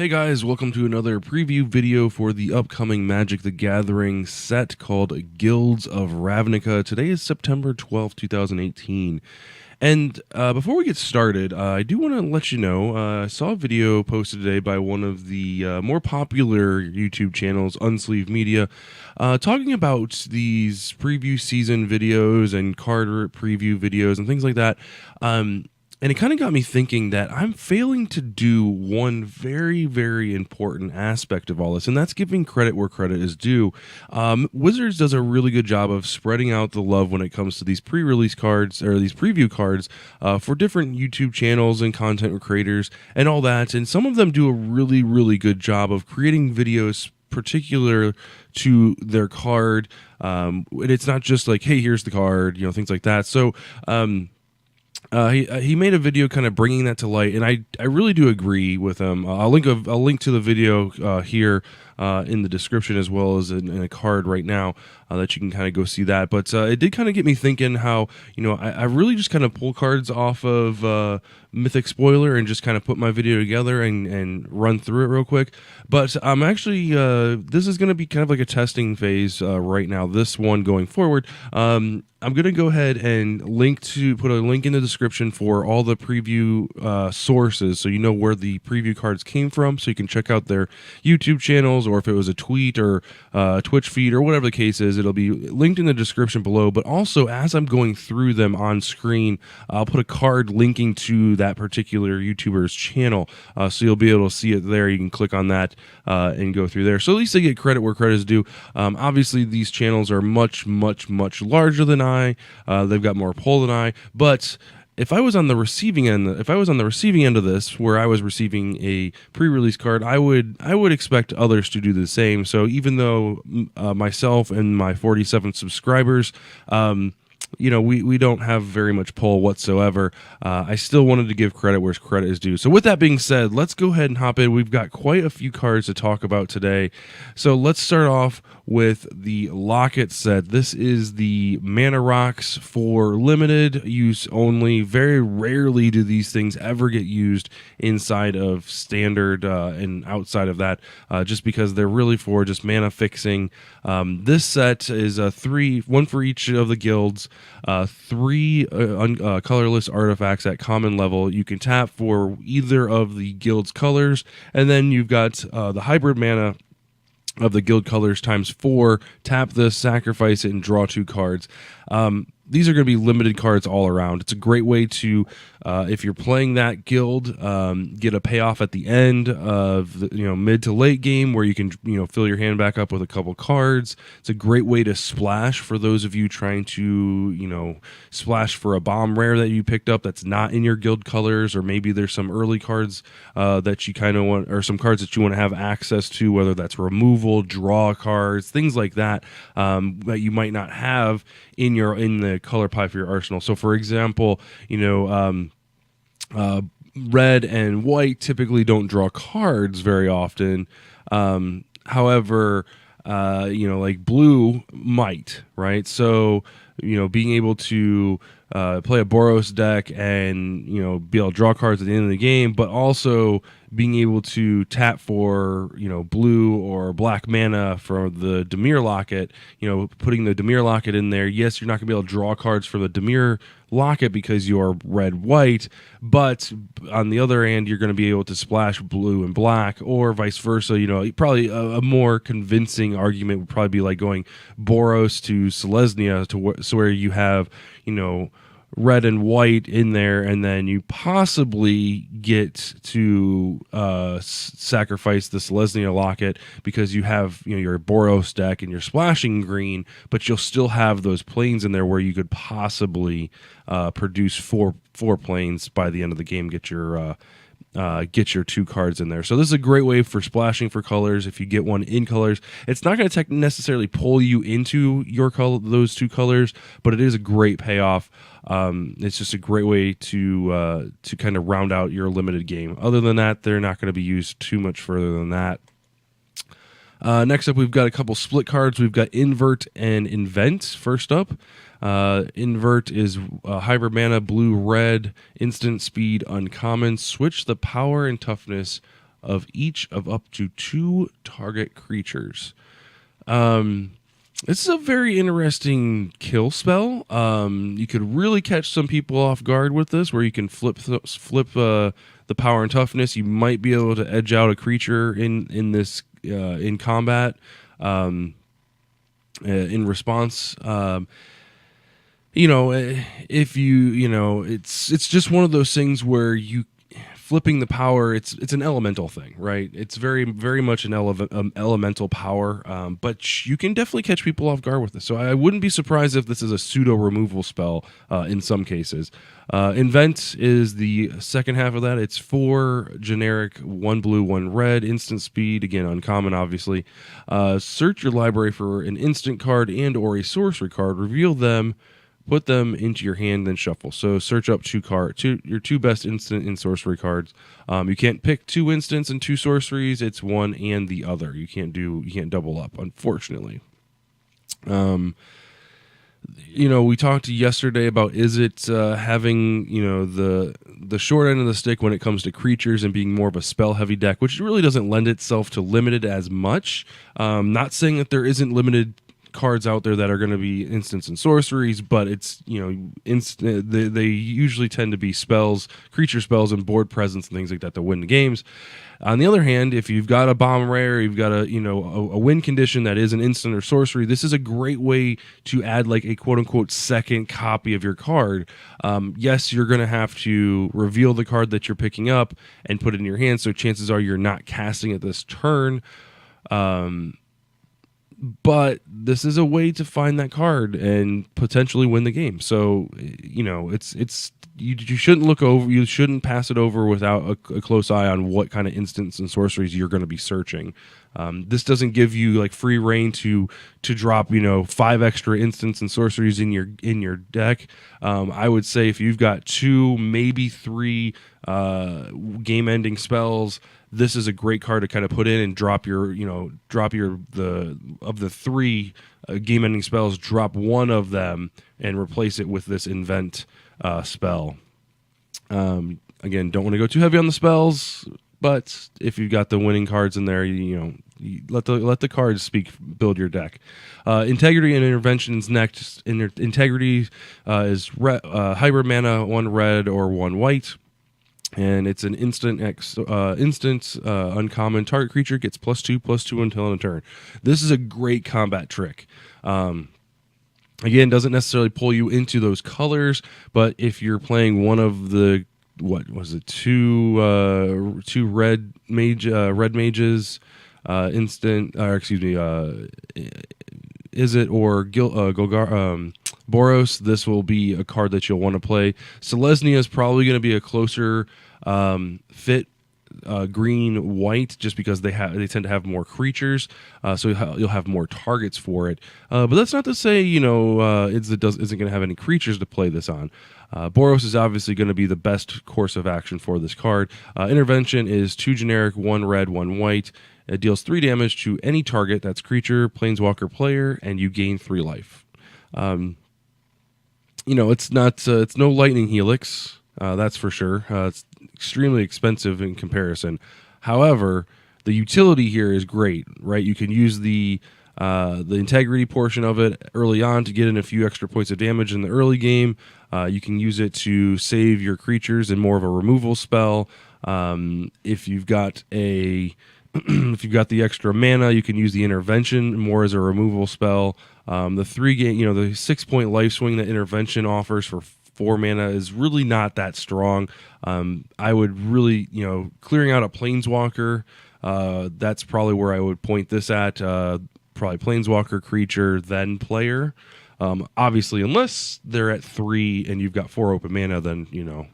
Hey guys, welcome to another preview video for the upcoming Magic the Gathering set called Guilds of Ravnica. Today is September 12th, 2018. And before we get started, I do want to let you know, I saw a video posted today by one of the more popular YouTube channels, Unsleeved Media, talking about these preview season videos and card preview videos and things like that. And it kind of got me thinking that I'm failing to do one very, very important aspect of all this, and that's giving credit where credit is due. Wizards does a really good job of spreading out the love when it comes to these pre-release cards, or these preview cards, for different YouTube channels and content creators and all that. And some of them do a really, really good job of creating videos particular to their card. And it's not just like, hey, here's the card, things like that. So, he made a video kind of bringing that to light, and I really do agree with him. I'll link to the video here in the description, as well as in a card right now that you can kind of go see that. But it did kind of get me thinking how, I really just kind of pull cards off of Mythic Spoiler and just kind of put my video together and run through it real quick. But I'm actually, this is going to be kind of like a testing phase right now, this one going forward. I'm going to go ahead and put a link in the description for all the preview sources, so you know where the preview cards came from, so you can check out their YouTube channels, or if it was a tweet or Twitch feed or whatever the case is, it'll be linked in the description below. But also, as I'm going through them on screen, I'll put a card linking to that particular YouTuber's channel, so you'll be able to see it there. You can click on that and go through there. So at least they get credit where credit is due. Obviously, these channels are much, much, much larger than I. They've got more pull than I. But if I was on the receiving end, of this, where I was receiving a pre-release card, I would expect others to do the same. So even though myself and my 47 subscribers, we don't have very much pull whatsoever, I still wanted to give credit where credit is due. So with that being said, let's go ahead and hop in. We've got quite a few cards to talk about today. So let's start off with the Locket set. This is the Mana Rocks for limited use only. Very rarely do these things ever get used inside of standard and outside of that, just because they're really for just mana fixing. This set is one for each of the guilds. Three colorless artifacts at common level. You can tap for either of the guild's colors, and then you've got the hybrid mana of the guild colors times 4. Tap this, sacrifice it, and draw 2 cards. These are going to be limited cards all around. It's a great way to, if you're playing that guild, get a payoff at the end of the mid to late game, where you can fill your hand back up with a couple cards. It's a great way to splash for those of you trying to splash for a bomb rare that you picked up that's not in your guild colors, or maybe there's some early cards that you kind of want, or some cards that you want to have access to, whether that's removal, draw cards, things like that, that you might not have in the color pie for your arsenal. So for example, red and white typically don't draw cards very often. However, like blue might, right? So, being able to play a Boros deck and, be able to draw cards at the end of the game, but also being able to tap for, blue or black mana for the Dimir Locket, putting the Dimir Locket in there. Yes, you're not going to be able to draw cards for the Dimir Locket because you're red-white, but on the other hand, you're going to be able to splash blue and black, or vice versa. Probably a more convincing argument would probably be like going Boros to Selesnya, so where you have, red and white in there, and then you possibly get to sacrifice the Selesnya Locket because you have your Boros deck and you're splashing green, but you'll still have those planes in there where you could possibly produce four planes by the end of the game. Get your 2 cards in there. So this is a great way for splashing for colors. If you get one in colors, it's not going to necessarily pull you into those 2 colors, but it is a great payoff. It's just a great way to kind of round out your limited game. Other than that, they're not going to be used too much further than that. Next up, we've got a couple split cards. We've got Invert and Invent first up. Invert is hybrid mana, blue, red, instant speed, uncommon. Switch the power and toughness of each of up to 2 target creatures. This is a very interesting kill spell. You could really catch some people off guard with this, where you can flip the power and toughness. You might be able to edge out a creature in this in combat in response. If it's just one of those things where you flipping the power. It's an elemental thing, right? It's very very much an elemental power, but you can definitely catch people off guard with this. So I wouldn't be surprised if this is a pseudo removal spell in some cases. Invent is the second half of that. It's 4 generic, 1 blue, 1 red, instant speed, again uncommon obviously. Search your library for an instant card and or a sorcery card, reveal them, put them into your hand, then shuffle. So search up your 2 best instant and sorcery cards. You can't pick 2 instants and 2 sorceries. It's one and the other. You can't double up, unfortunately. We talked yesterday about is it having the short end of the stick when it comes to creatures and being more of a spell heavy deck, which really doesn't lend itself to limited as much. Not saying that there isn't limited cards out there that are going to be instants and sorceries, but it's they usually tend to be spells, creature spells, and board presence and things like that to win the games. On the other hand, if you've got a bomb rare, you've got a win condition that is an instant or sorcery, this is a great way to add like a quote unquote second copy of your card. Yes, you're going to have to reveal the card that you're picking up and put it in your hand, so chances are you're not casting it this turn. But this is a way to find that card and potentially win the game. So, you shouldn't look over. You shouldn't pass it over without a close eye on what kind of instants and sorceries you're going to be searching. This doesn't give you like free reign to drop 5 extra instants and sorceries in your deck. I would say if you've got 2, maybe 3 game ending spells, this is a great card to kind of put in and drop the 3 game ending spells, drop 1 of them and replace it with this invent spell. Again, don't want to go too heavy on the spells, but if you've got the winning cards in there, you let the cards speak, build your deck. Integrity and intervention is next. Integrity is hybrid mana, 1 red or 1 white. And it's an instant uncommon. Target creature gets +2/+2 until end of turn. This is a great combat trick. Again, doesn't necessarily pull you into those colors, but if you're playing one of the 2 red mages, instant, is it or Boros? This will be a card that you'll want to play. Selesnya is probably going to be a closer fit green white, just because they tend to have more creatures, so you'll have more targets for it. But that's not to say isn't going to have any creatures to play this on. Boros is obviously going to be the best course of action for this card. Intervention is 2 generic, 1 red, 1 white. It deals 3 damage to any target that's creature, planeswalker, player, and you gain 3 life. It's no lightning helix, that's for sure. It's extremely expensive in comparison. However, the utility here is great, right? You can use the integrity portion of it early on to get in a few extra points of damage in the early game. You can use it to save your creatures in more of a removal spell. If you've got the extra mana, you can use the intervention more as a removal spell. The 6-point life swing that intervention offers for 4 mana is really not that strong. I would really, clearing out a planeswalker, that's probably where I would point this at. Probably planeswalker, creature, then player. Obviously, unless they're at 3 and you've got 4 open mana, then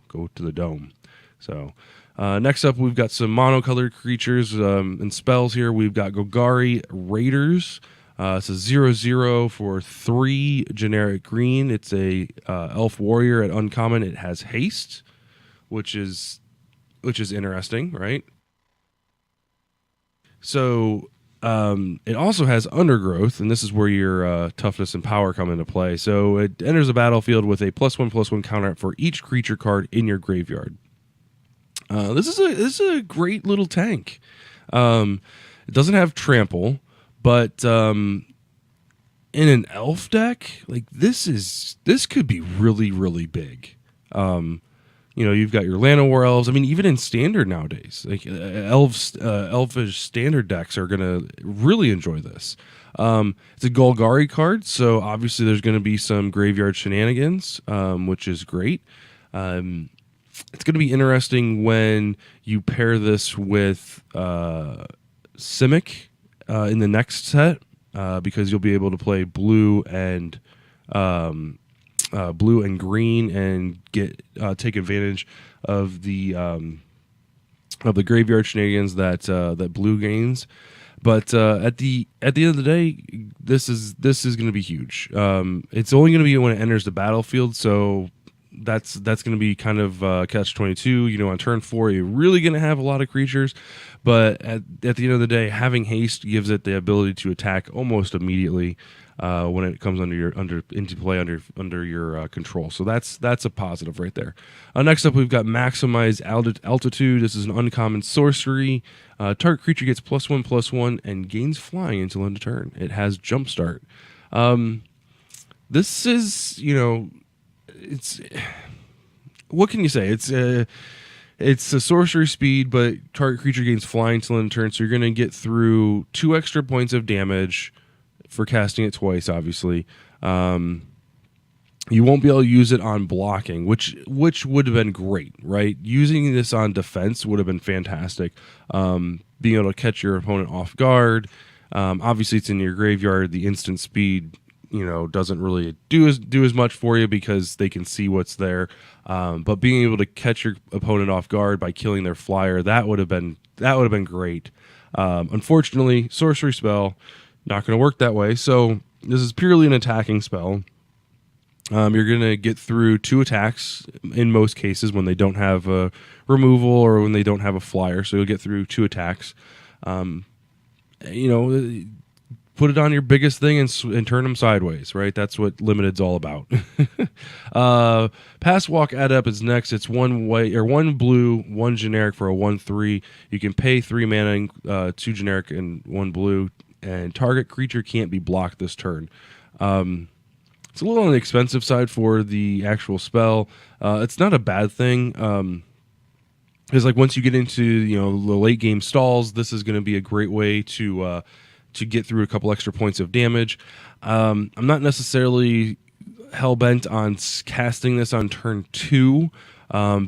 go to the dome. So. Next up, we've got some monocolored creatures and spells here. We've got Golgari Raiders. It's a 0/0 for 3 generic green. It's a elf warrior at uncommon. It has haste, which is interesting, right? So it also has undergrowth, and this is where your toughness and power come into play. So it enters the battlefield with a +1/+1 counter for each creature card in your graveyard. This is a great little tank. It doesn't have trample, but in an elf deck, like this could be really, really big. You've got your Llanowar elves. I mean, even in standard nowadays, like elfish standard decks are gonna really enjoy this. It's a Golgari card, so obviously there's going to be some graveyard shenanigans, which is great. It's going to be interesting when you pair this with Simic in the next set, because you'll be able to play blue and green and take advantage of the graveyard shenanigans that blue gains. But at the end of the day, this is going to be huge. It's only going to be when it enters the battlefield, so that's going to be kind of catch-22. On turn 4, you're really going to have a lot of creatures, but at the end of the day, having haste gives it the ability to attack almost immediately when it comes into your control. So that's a positive right there. Next up, we've got Maximize Altitude. This is an uncommon sorcery. Target creature gets +1/+1 and gains flying until end of turn. It has Jumpstart. This is, it's, what can you say? It's a sorcery speed, but target creature gains flying until end of turn. So you're going to get through 2 extra points of damage for casting it twice, obviously. You won't be able to use it on blocking, which would have been great, right? Using this on defense would have been fantastic. Being able to catch your opponent off guard. Obviously, it's in your graveyard. The instant speed, doesn't really do as much for you because they can see what's there. But being able to catch your opponent off guard by killing their flyer, that would have been great. Unfortunately, sorcery spell, not going to work that way. So this is purely an attacking spell. You're going to get through 2 attacks in most cases when they don't have a removal or when they don't have a flyer. So you'll get through 2 attacks. Put it on your biggest thing and turn them sideways, right? That's what Limited's all about. Pass Walk Adept is next. It's 1 white or 1 blue, 1 generic for a 1/3. You can pay 3 mana, 2 generic and 1 blue, and target creature can't be blocked this turn. It's a little on the expensive side for the actual spell. It's not a bad thing. Because once you get into the late game stalls, this is going to be a great way to get through a couple extra points of damage. I'm not necessarily hell bent on casting this on turn 2.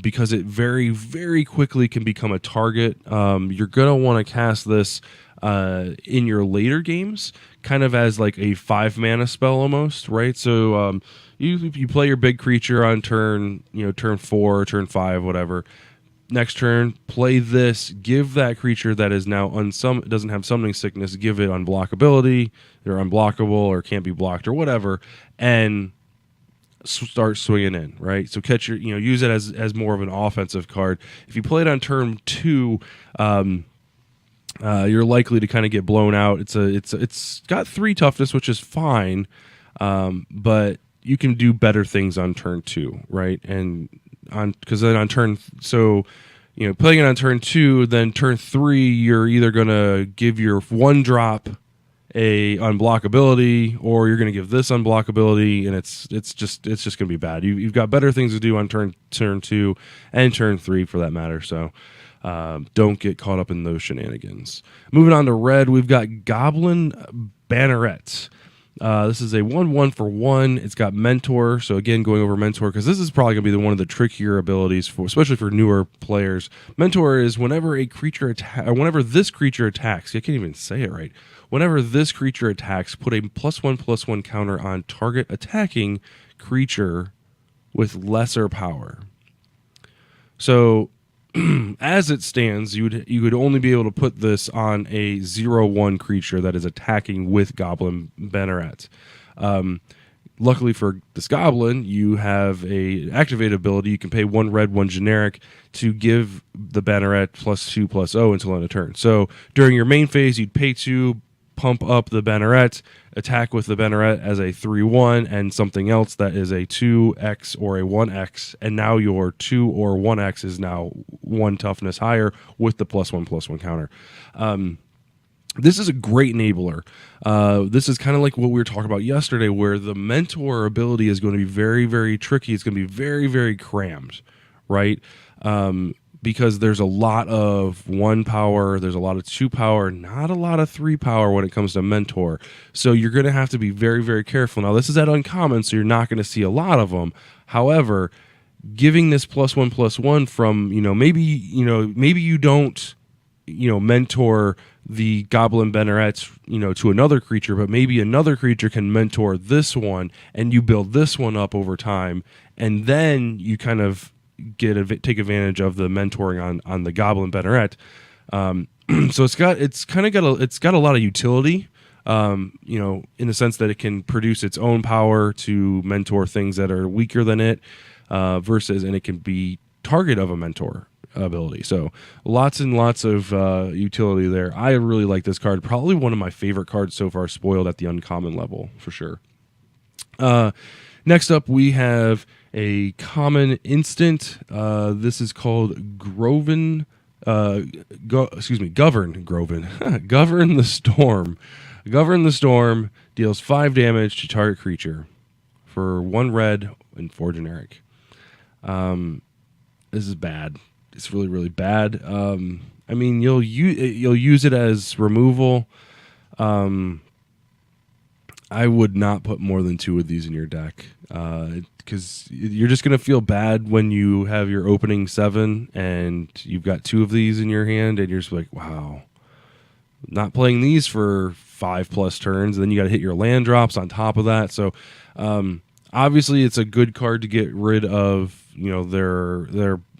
Because it very, very quickly can become a target. You're going to want to cast this in your later games, kind of as like a 5 mana spell almost, right? So you play your big creature on turn 4, turn 5, whatever. Next turn, play this. Give that creature that is now doesn't have summoning sickness. Give it unblockability, or unblockable, or can't be blocked, or whatever, and start swinging in, right? So catch your, use it as more of an offensive card. If you play it on turn 2, you're likely to kind of get blown out. It's got 3 toughness, which is fine, but you can do better things on turn 2, right? And because then on turn, so playing it on turn 2, then turn 3, you're either gonna give your 1-drop a unblockability, or you're going to give this unblockability, and it's just going to be bad. You've got better things to do on turn 2 and turn 3 for that matter. So don't get caught up in those shenanigans. Moving on to red, we've got Goblin Rhett. This is a 1/1 for 1. It's got Mentor. So again, going over Mentor, because this is probably going to be one of the trickier abilities especially for newer players. Mentor is whenever this creature attacks. I can't even say it right. Whenever this creature attacks, put a +1/+1 counter on target attacking creature with lesser power. So as it stands, you would only be able to put this on a 0/1 creature that is attacking with Goblin Rhett. Luckily for this goblin, you have a activated ability. You can pay 1 red, 1 generic to give the Rhett +2/+0 until end of turn. So during your main phase, you'd pay 2, pump up the Banneret, attack with the Banneret as a 3/1 and something else that is a 2x or a 1x, and now your 2 or 1x is now 1 toughness higher with the +1/+1 counter. This is a great enabler. This is kind of like what we were talking about yesterday, where the mentor ability is going to be very, very tricky. It's going to be very, very crammed, right? Because there's a lot of 1 power, there's a lot of 2 power, not a lot of 3 power when it comes to mentor. So you're going to have to be very, very careful. Now, this is at uncommon, so you're not going to see a lot of them. However, giving this +1/+1 from, maybe you don't, mentor the Goblin Banneret, to another creature, but maybe another creature can mentor this one, and you build this one up over time, and then you kind of take advantage of the mentoring on the Goblin Banneret. So it's got a lot of utility, in the sense that it can produce its own power to mentor things that are weaker than it, and it can be target of a mentor ability. So lots and lots of utility there. I really like this card. Probably one of my favorite cards so far, spoiled at the uncommon level for sure. Next up, we have a common instant. This is called Govern Grovin. Govern the Storm. Govern the Storm deals 5 damage to target creature for 1 red and 4 generic. This is bad. It's really, really bad. You'll use it as removal. I would not put more than 2 of these in your deck, because you're just going to feel bad when you have your opening 7 and you've got 2 of these in your hand, and you're just like, wow, not playing these for 5+ turns, and then you got to hit your land drops on top of that. So obviously it's a good card to get rid of,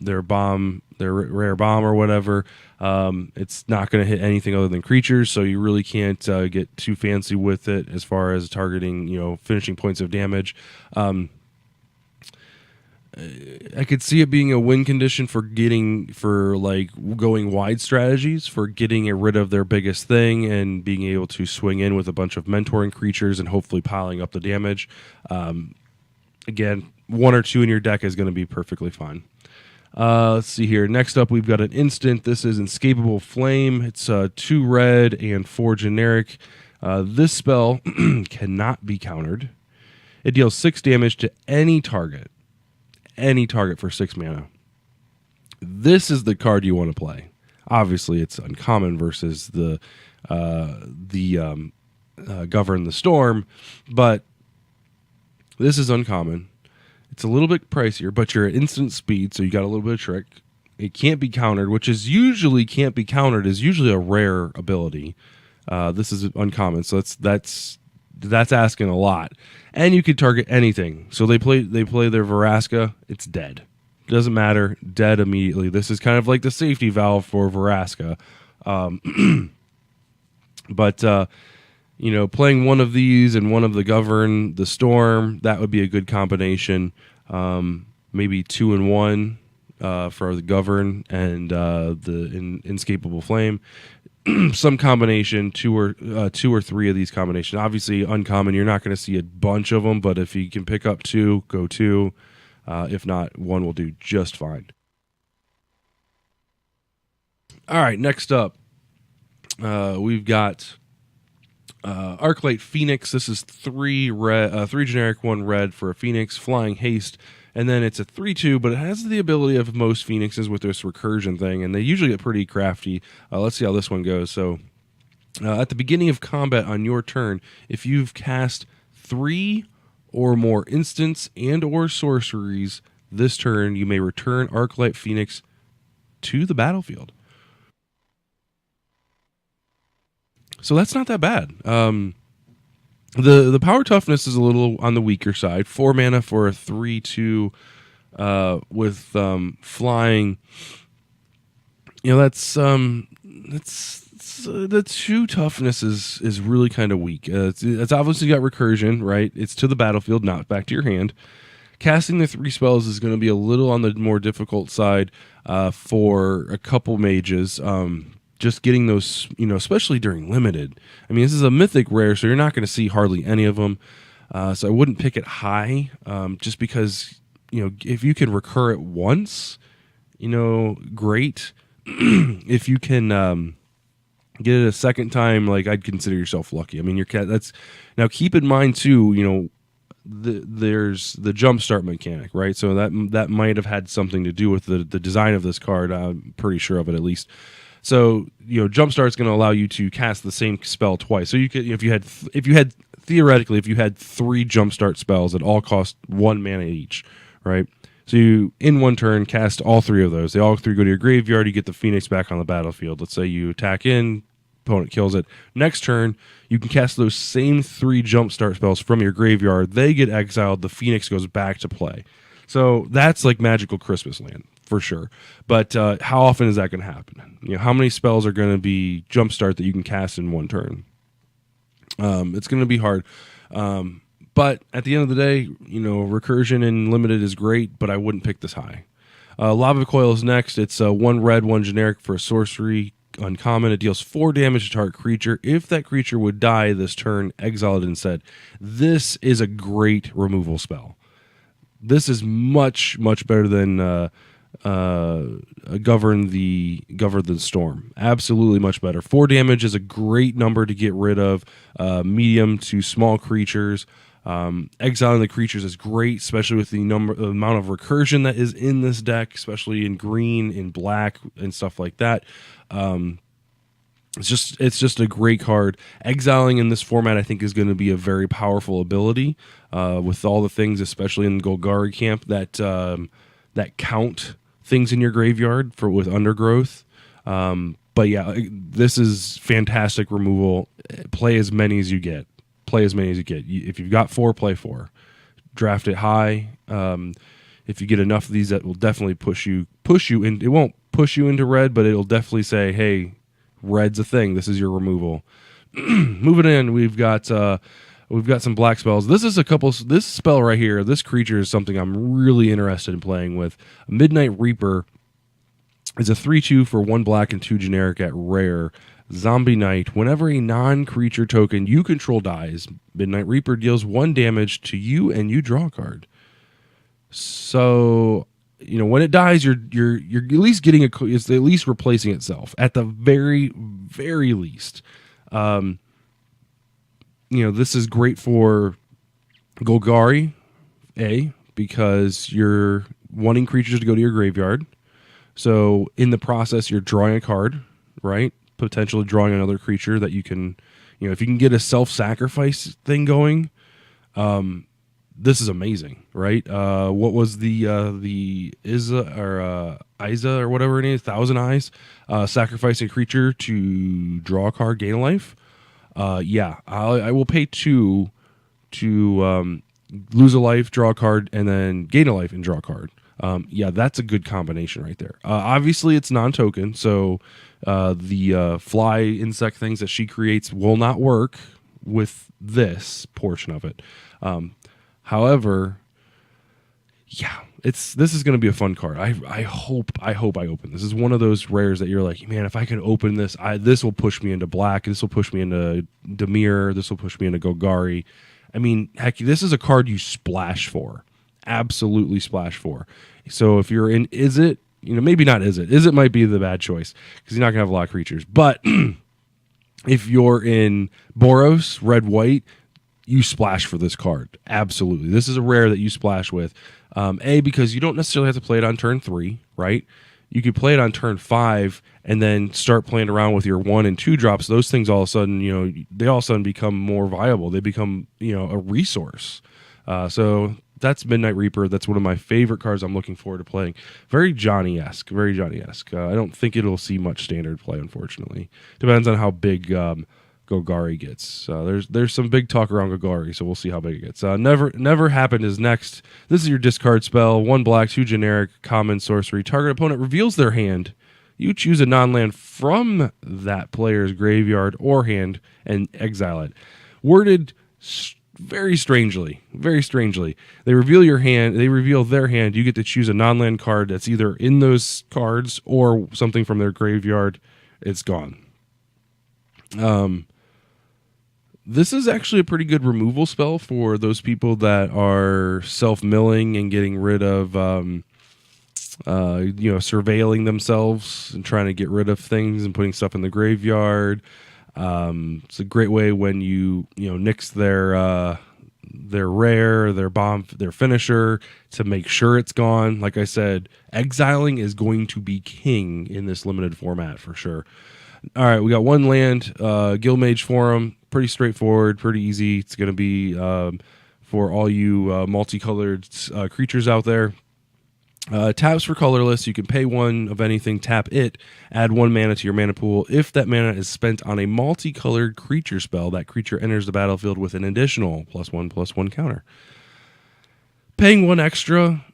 their bomb, their rare bomb or whatever. It's not going to hit anything other than creatures, so you really can't get too fancy with it as far as targeting, finishing points of damage. I could see it being a win condition for going wide strategies, for getting rid of their biggest thing and being able to swing in with a bunch of mentoring creatures and hopefully piling up the damage. Again, 1 or 2 in your deck is going to be perfectly fine. Let's see here. Next up, we've got an instant. This is Inescapable Flame. It's 2 red and 4 generic. This spell cannot be countered. It deals 6 damage to any target for 6 mana. This is the card you want to play. Obviously, it's uncommon versus the Govern the Storm, but this is uncommon. It's a little bit pricier, but you're at instant speed, so you got a little bit of trick. It can't be countered, which is usually a rare ability. This is uncommon, so that's asking a lot. And you could target anything. So they play their Morasca, it's dead. Doesn't matter, dead immediately. This is kind of like the safety valve for Morasca. But playing one of these and one of the Govern the Storm, that would be a good combination. Maybe 2 and 1 for the Govern and the Inescapable Flame. Some combination, 2 or 3 of these combinations. Obviously, uncommon, you're not going to see a bunch of them, but if you can pick up 2, go 2. If not, 1 will do just fine. All right, next up, we've got Arclight Phoenix. This is 3 generic, 1 red for a Phoenix, flying haste, and then it's a 3/2, but it has the ability of most Phoenixes with this recursion thing, and they usually get pretty crafty. Let's see how this one goes. So at the beginning of combat on your turn, if you've cast 3 or more instants and or sorceries this turn, you may return Arclight Phoenix to the battlefield. So that's not that bad. The power toughness is a little on the weaker side. 4 mana for a 3/2 with flying. The 2 toughness is really kind of weak. It's obviously got recursion, right? It's to the battlefield, not back to your hand. Casting the 3 spells is going to be a little on the more difficult side for a couple mages. just getting those, especially during limited. I mean, this is a mythic rare, so you're not going to see hardly any of them. So I wouldn't pick it high, just because, if you can recur it once, great. If you can get it a second time, like, I'd consider yourself lucky. I mean, your cat. Now keep in mind too, there's the jumpstart mechanic, right? So that might have had something to do with the design of this card. I'm pretty sure of it, at least. So jumpstart's going to allow you to cast the same spell twice. So you could, if you had theoretically, if you had 3 jumpstart spells that all cost 1 mana each, right? So you, in one turn, cast all 3 of those. They all 3 go to your graveyard. You get the Phoenix back on the battlefield. Let's say you attack in, opponent kills it. Next turn, you can cast those same 3 jumpstart spells from your graveyard. They get exiled. The Phoenix goes back to play. So that's like magical Christmas land, for sure. But how often is that going to happen? How many spells are going to be jumpstart that you can cast in one turn? It's going to be hard. But at the end of the day, recursion in limited is great, but I wouldn't pick this high. Lava Coil is next. It's 1 red, 1 generic for a sorcery uncommon. It deals 4 damage to target creature. If that creature would die this turn, exile it instead. This is a great removal spell. This is much, much better than Govern the Storm. Absolutely much better. 4 damage is a great number to get rid of medium to small creatures. Exiling the creatures is great, especially with the amount of recursion that is in this deck, especially in green, in black, and stuff like that. It's just a great card. Exiling in this format, I think, is going to be a very powerful ability, with all the things, especially in Golgari camp, that count things in your graveyard with undergrowth. But yeah, this is fantastic removal. Play as many as you get. If you've got 4, play 4. Draft it high. If you get enough of these, that will definitely push you in. It won't push you into red, but it'll definitely say, hey, red's a thing. This is your removal. Moving in, we've got some black spells. This spell right here, this creature is something I'm really interested in playing with. Midnight Reaper is a 3/2 for 1 black and 2 generic at rare. Zombie Knight. Whenever a non-creature token you control dies, Midnight Reaper deals 1 damage to you and you draw a card. So, when it dies, you're at least getting it's at least replacing itself at the very, very least. This is great for Golgari, because you're wanting creatures to go to your graveyard. So in the process, you're drawing a card, right? Potentially drawing another creature that you can, if you can get a self-sacrifice thing going, this is amazing, right? What was the Isa or whatever it is, Thousand Eyes, sacrifice a creature to draw a card, gain a life? I will pay 2 to lose a life, draw a card, and then gain a life and draw a card. That's a good combination right there. Obviously, it's non-token, so the fly insect things that she creates will not work with this portion of it. However, this is going to be a fun card. I hope I open. This is one of those rares that you're like, man, if I can open this, this will push me into black. This will push me into Dimir. This will push me into Golgari. I mean, heck, this is a card you splash for. Absolutely splash for. So if you're in Izzet, maybe not Izzet. Izzet might be the bad choice because you're not going to have a lot of creatures. But if you're in Boros, red, white, you splash for this card. Absolutely. This is a rare that you splash with. Because you don't necessarily have to play it on turn 3, right? You could play it on turn 5 and then start playing around with your 1 and 2 drops. Those things all of a sudden, they all of a sudden become more viable. They become, a resource. So that's Midnight Reaper. That's one of my favorite cards I'm looking forward to playing. Very Johnny-esque. I don't think it'll see much standard play, unfortunately. Depends on how big Golgari gets. There's some big talk around Golgari, so we'll see how big it gets. Never Happened is next. This is your discard spell. 1 black, 2 generic, common sorcery. Target opponent reveals their hand. You choose a non-land from that player's graveyard or hand and exile it. Worded very strangely. They reveal your hand. They reveal their hand. You get to choose a non-land card that's either in those cards or something from their graveyard it's gone. This is actually a pretty good removal spell for those people that are self-milling and getting rid of, surveilling themselves and trying to get rid of things and putting stuff in the graveyard. It's a great way when you nix their rare, their bomb, their finisher to make sure it's gone. Like I said, exiling is going to be king in this limited format for sure. All right, we got one land, Gil Mage Forum. Pretty straightforward, pretty easy. It's going to be for all you multicolored creatures out there. Taps for colorless. You can pay one of anything, tap it, add 1 mana to your mana pool. If that mana is spent on a multicolored creature spell, that creature enters the battlefield with an additional +1/+1 counter. Paying 1 extra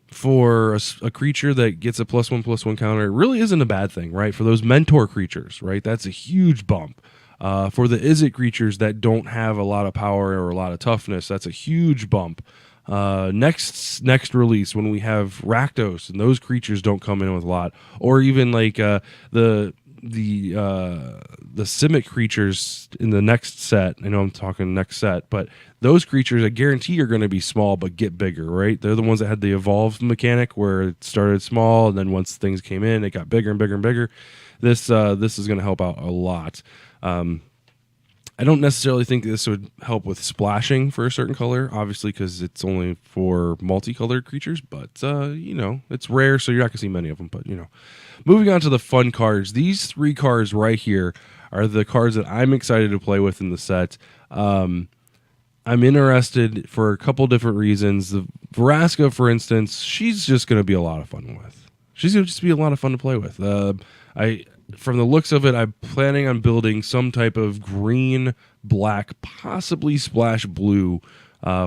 for a creature that gets a +1/+1 counter really isn't a bad thing, right? For those mentor creatures, right? That's a huge bump. For the Izzet creatures that don't have a lot of power or a lot of toughness, that's a huge bump. Next release, when we have Rakdos and those creatures don't come in with a lot, or even like the Simic creatures in the next set. I know I'm talking next set, but those creatures I guarantee are going to be small but get bigger, right? They're the ones that had the evolve mechanic where it started small and then once things came in, it got bigger and bigger and bigger. This is going to help out a lot. I don't necessarily think this would help with splashing for a certain color, obviously, because it's only for multicolored creatures, but, it's rare, so you're not going to see many of them, but, Moving on to the fun cards. These 3 cards right here are the cards that I'm excited to play with in the set. I'm interested for a couple different reasons. The Morasca, for instance, she's just going to be a lot of fun with. She's going to just be a lot of fun to play with. From the looks of it, I'm planning on building some type of green, black, possibly splash blue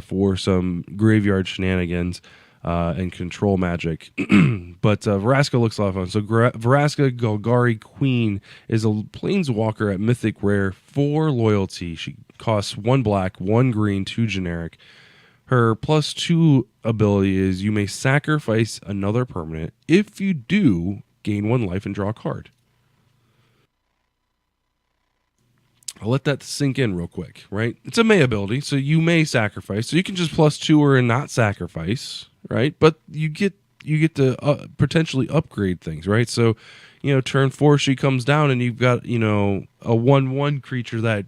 for some graveyard shenanigans and control magic. But Morasca looks a lot of fun. So Morasca Queen is a planeswalker at Mythic Rare 4 loyalty. She costs 1 black, 1 green, 2 generic. Her +2 ability is you may sacrifice another permanent. If you do, gain 1 life and draw a card. I'll let that sink in real quick, right? It's a may ability, so you may sacrifice. So you can just +2 her and not sacrifice, right? But you get to potentially upgrade things, right? So, turn 4 she comes down and you've got, a 1/1 creature that,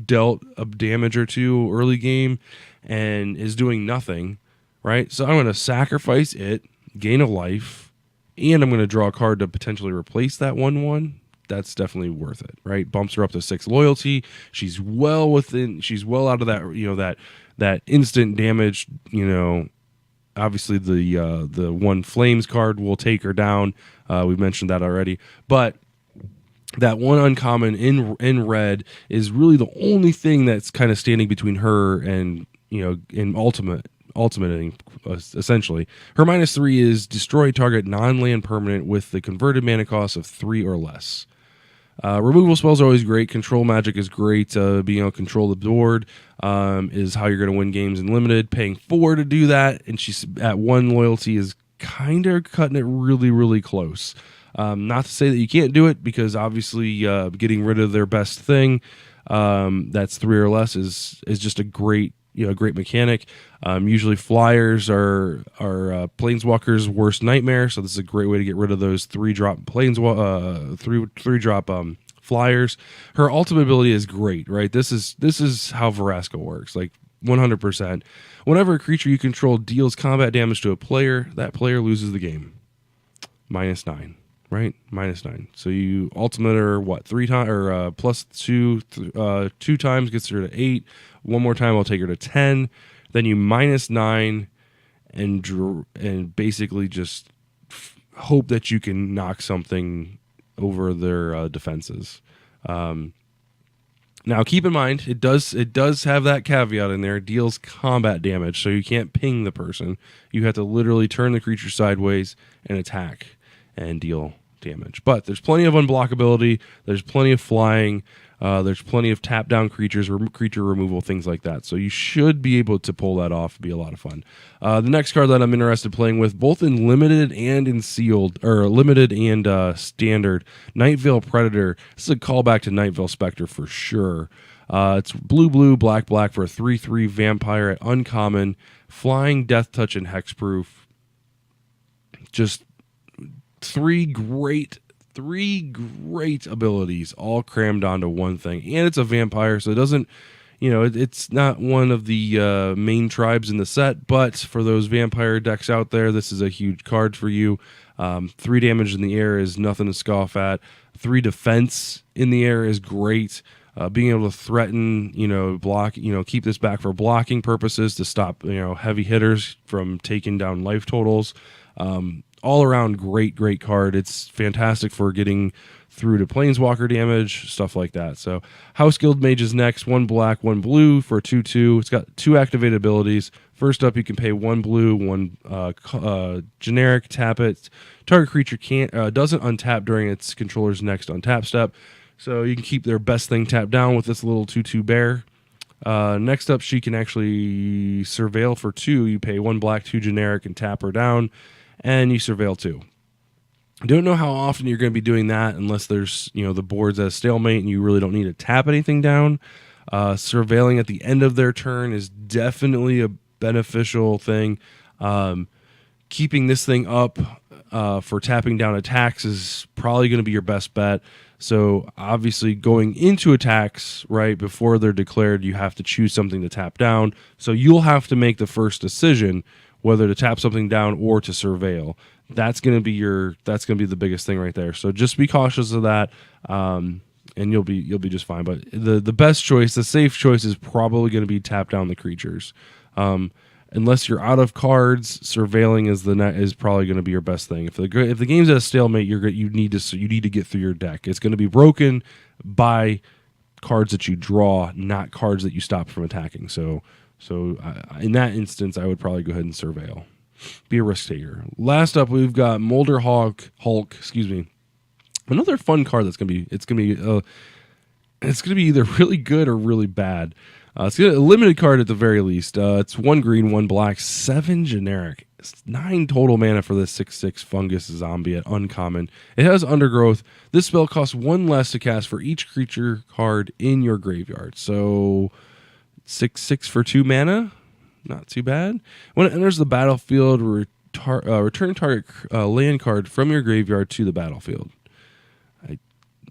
dealt a damage or 2 early game and is doing nothing, right? So I'm going to sacrifice it, gain a life, and I'm going to draw a card to potentially replace that 1/1. That's definitely worth it, right? Bumps her up to 6 loyalty. She's well out of that, that instant damage, obviously the 1 flames card will take her down. We mentioned that already, but that 1 uncommon in red is really the only thing that's kind of standing between her and, in ultimating, essentially. Her -3 is destroy target non-land permanent with the converted mana cost of 3 or less. Removal spells are always great. Control magic is great. Being able to control the board is how you're going to win games in limited. Paying 4 to do that, and she's at 1 loyalty is kind of cutting it really, really close. Not to say that you can't do it, because obviously getting rid of their best thing, that's 3 or less, is just a great mechanic. Usually flyers are planeswalkers' worst nightmare, so this is a great way to get rid of those 3-drop flyers. Her ultimate ability is great, right? This is how Morasca works, like 100%. Whenever a creature you control deals combat damage to a player, that player loses the game. -9. Right, -9. So you ultimate her 3 times, or +2, 2 times gets her to 8. 1 more time, I'll take her to 10. Then you -9 and basically just hope that you can knock something over their defenses. Now, keep in mind, it does have that caveat in there. It deals combat damage, so you can't ping the person. You have to literally turn the creature sideways and attack and deal damage. But there's plenty of unblockability. There's plenty of flying. There's plenty of tap down creatures, creature removal, things like that. So you should be able to pull that off. It'd be a lot of fun. The next card that I'm interested in playing with, both in limited and in sealed, or limited and standard, Night Veil Predator. This is a callback to Night Veil Spectre for sure. It's blue, black for a 3/3 vampire at uncommon, flying, death touch, and hexproof. Just three great abilities all crammed onto one thing. And it's a vampire, so it doesn't, it's not one of the main tribes in the set, but for those vampire decks out there, this is a huge card for you. 3 damage in the air is nothing to scoff at. 3 defense in the air is great. Being able to threaten, block, keep this back for blocking purposes to stop, heavy hitters from taking down life totals. All around great card. It's fantastic for getting through to planeswalker damage, stuff like that. So House Guild Mage is next. 1 black, 1 blue for a 2/2. It's got 2 activated abilities. First up, you can pay 1 blue, 1 generic, tap it. Target creature doesn't untap during its controller's next untap step. So you can keep their best thing tapped down with this little 2/2 bear. Next up, she can actually surveil for 2. You pay 1 black, 2 generic, and tap her down, and you surveil 2. Don't know how often you're going to be doing that unless there's, the board's at a stalemate and you really don't need to tap anything down. Surveilling at the end of their turn is definitely a beneficial thing. Keeping this thing up for tapping down attacks is probably going to be your best bet. So obviously going into attacks, right, before they're declared, you have to choose something to tap down. So you'll have to make the first decision whether to tap something down or to surveil. That's going to be the biggest thing right there. So just be cautious of that, and you'll be just fine. But the best choice, the safe choice, is probably going to be tap down the creatures. Unless you're out of cards, surveilling is probably going to be your best thing. If the game's at a stalemate, you need to get through your deck. It's going to be broken by cards that you draw, not cards that you stop from attacking. So in that instance, I would probably go ahead and surveil. Be a risk taker. Last up, we've got Molder Hulk. Another fun card that's going to be either really good or really bad. It's a limited card at the very least. It's 1 green, 1 black, 7 generic. It's 9 total mana for this 6/6 fungus zombie at uncommon. It has Undergrowth. This spell costs 1 less to cast for each creature card in your graveyard. So 6/6 for 2 mana. Not too bad. When it enters the battlefield, return target land card from your graveyard to the battlefield. I'm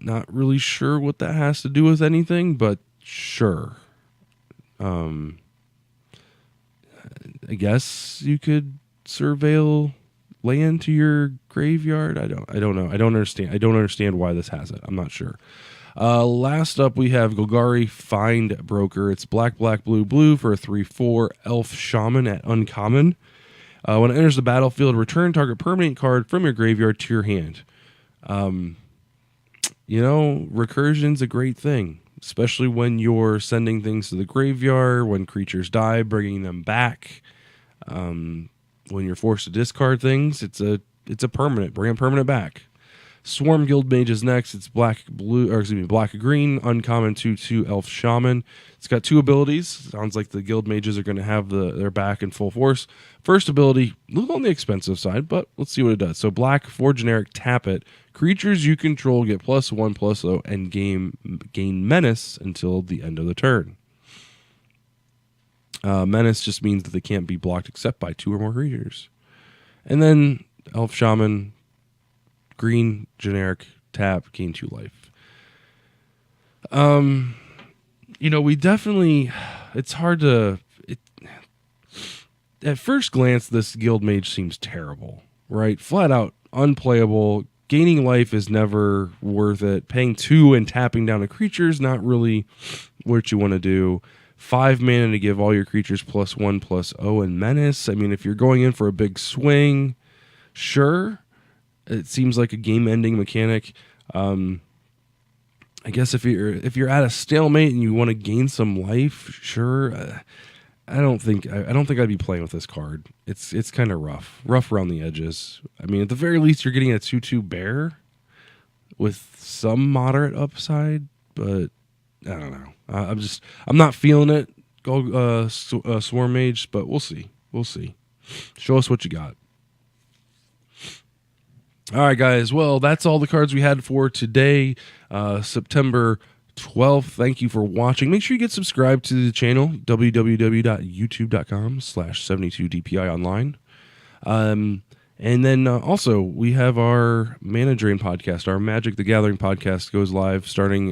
not really sure what that has to do with anything, but sure. I guess you could surveil land to your graveyard. I don't know. I don't understand why this has it. I'm not sure. Last up, we have Golgari Find Broker. It's black, blue for a 3/4 elf shaman at uncommon. When it enters the battlefield, return target permanent card from your graveyard to your hand. Recursion's a great thing, especially when you're sending things to the graveyard, when creatures die, bringing them back. When you're forced to discard things, it's a permanent. Bring a permanent back. Swarm Guild Mage is next. It's black green, uncommon 2/2 elf shaman. It's got 2 abilities. Sounds like the Guild Mages are going to have their back in full force. First ability, a little on the expensive side, but let's see what it does. So black, 4 generic, tap it. Creatures you control get +1/+0 and gain menace until the end of the turn. Menace just means that they can't be blocked except by 2 or more creatures. And then elf shaman, green, generic, tap, gain 2 life. We definitely, it's hard to, at first glance, this Guild Mage seems terrible, right? Flat out unplayable. Gaining life is never worth it. Paying 2 and tapping down a creature is not really what you want to do. 5 mana to give all your creatures +1/+0 and menace. I mean, if you're going in for a big swing, sure. It seems like a game-ending mechanic. I guess if you're at a stalemate and you want to gain some life, sure. I don't think I'd be playing with this card. It's kind of rough around the edges. I mean, at the very least, you're getting a 2/2 bear with some moderate upside, but I don't know. I'm not feeling it. Swarm Mage, but we'll see. We'll see. Show us what you got. All right, guys. Well, that's all the cards we had for today, September 12th. Thank you for watching. Make sure you get subscribed to the channel, www.youtube.com/72DPI online. And then also, we have our Mana Drain podcast. Our Magic the Gathering podcast goes live starting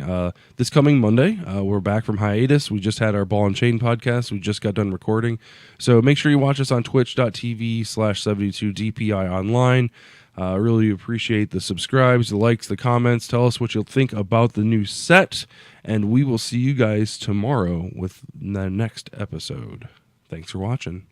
this coming Monday. We're back from hiatus. We just had our Ball and Chain podcast. We just got done recording. So make sure you watch us on twitch.tv/72DPI online. Really appreciate the subscribes, the likes, the comments. Tell us what you'll think about the new set. And we will see you guys tomorrow with the next episode. Thanks for watching.